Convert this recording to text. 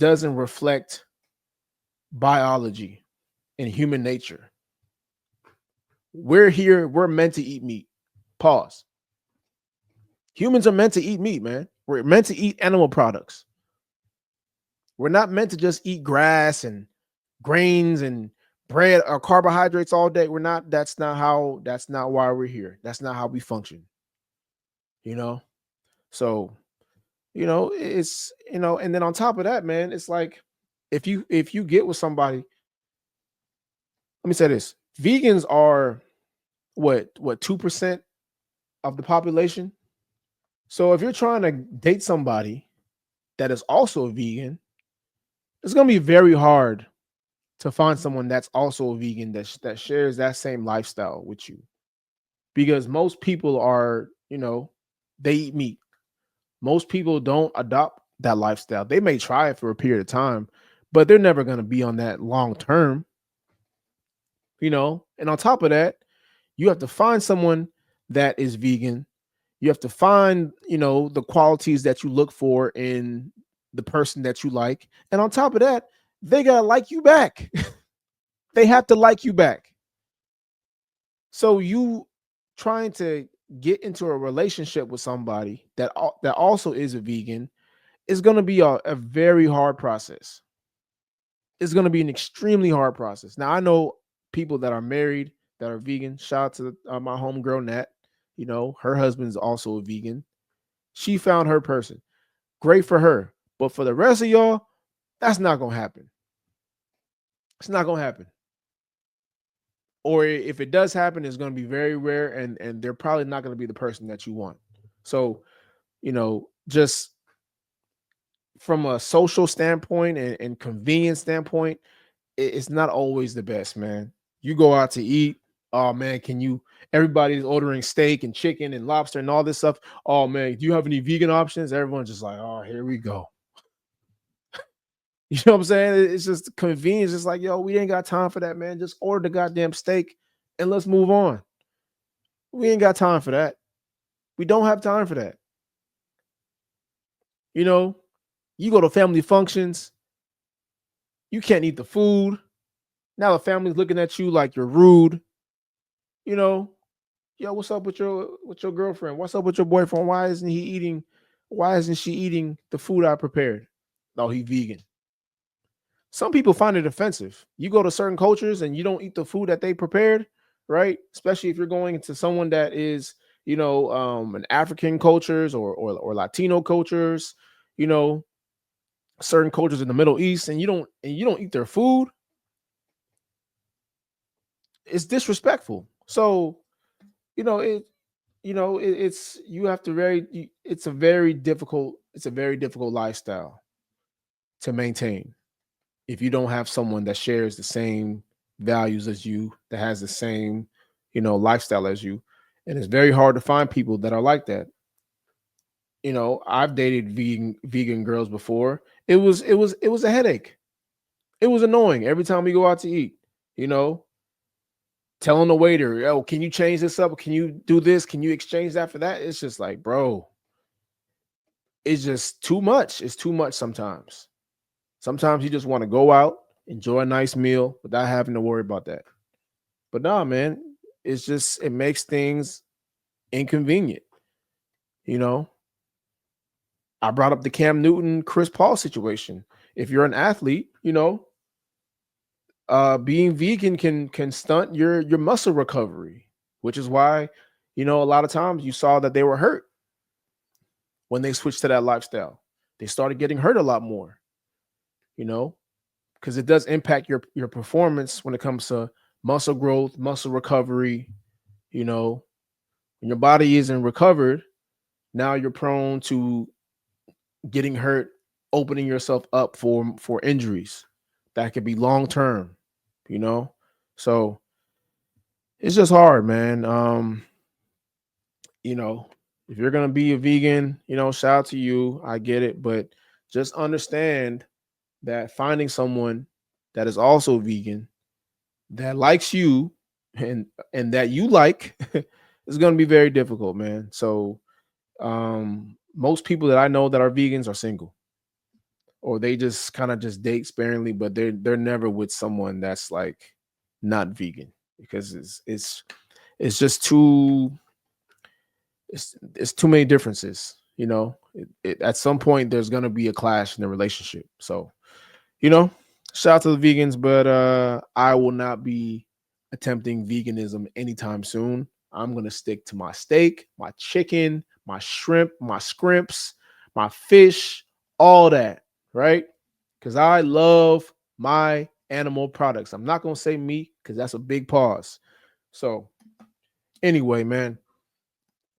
doesn't reflect biology and human nature. We're meant to eat meat. Pause. Humans are meant to eat meat, man. We're meant to eat animal products. We're not meant to just eat grass and grains and bread or carbohydrates all day. We're not, that's not why we're here. That's not how we function, you know? So, and then on top of that, man, it's like if you get with somebody, let me say this. Vegans are what 2% of the population. So if you're trying to date somebody that is also a vegan, it's gonna be very hard to find someone that's also a vegan that shares that same lifestyle with you. Because most people are, they eat meat. Most people don't adopt that lifestyle. They may try it for a period of time, but they're never going to be on that long term, And on top of that, you have to find someone that is vegan. You have to find, the qualities that you look for in the person that you like. And on top of that, they got to like you back. They have to like you back. So you trying to get into a relationship with somebody that also is a vegan is going to be a very hard process. It's going to be an extremely hard process. Now, I know people that are married that are vegan. Shout out to my homegirl, Nat. Her husband's also a vegan. She found her person. Great for her. But for the rest of y'all, that's not going to happen. It's not going to happen. Or if it does happen, it's going to be very rare, and they're probably not going to be the person that you want. So, just from a social standpoint and convenience standpoint, it's not always the best, man. You go out to eat. Oh man, everybody's ordering steak and chicken and lobster and all this stuff. Oh man, do you have any vegan options? Everyone's just like, oh, here we go. You know what I'm saying? It's just convenience. It's like, yo, we ain't got time for that, man. Just order the goddamn steak and let's move on. We ain't got time for that. We don't have time for that. You go to family functions, you can't eat the food. Now the family's looking at you like you're rude. Yo, what's up with your girlfriend? What's up with your boyfriend? Why isn't she eating the food I prepared? Oh, he vegan. Some people find it offensive. You go to certain cultures and you don't eat the food that they prepared, right? Especially if you're going into someone that is, an African cultures or Latino cultures, certain cultures in the Middle East, and you don't eat their food. It's disrespectful. So, it's a very difficult lifestyle to maintain if you don't have someone that shares the same values as you, that has the same, lifestyle as you. And it's very hard to find people that are like that. I've dated vegan girls before. It was a headache. It was annoying every time we go out to eat, telling the waiter, "Oh, can you change this up? Can you do this? Can you exchange that for that?" It's just like, bro, it's just too much. It's too much sometimes. Sometimes you just want to go out, enjoy a nice meal without having to worry about that. But nah, man, it makes things inconvenient. I brought up the Cam Newton, Chris Paul situation. If you're an athlete, being vegan can stunt your muscle recovery, which is why, a lot of times you saw that they were hurt when they switched to that lifestyle. They started getting hurt a lot more, because it does impact your performance when it comes to muscle growth, muscle recovery. When your body isn't recovered, now you're prone to getting hurt, opening yourself up for injuries that could be long term. So it's just hard, man. If you're gonna be a vegan, shout out to you. I get it, but just understand that finding someone that is also vegan, that likes you and that you like is gonna be very difficult, man. So most people that I know that are vegans are single. or they just kind of just date sparingly, but they're never with someone that's like not vegan, because it's just too, it's too many differences. At some point there's gonna be a clash in the relationship. So, you know, shout out to the vegans, but I will not be attempting veganism anytime soon. I'm gonna stick to my steak, my chicken, my shrimp, my scrimps, my fish, all that, right? Because I love my animal products. I'm not gonna say meat because that's a big pause. So anyway, man,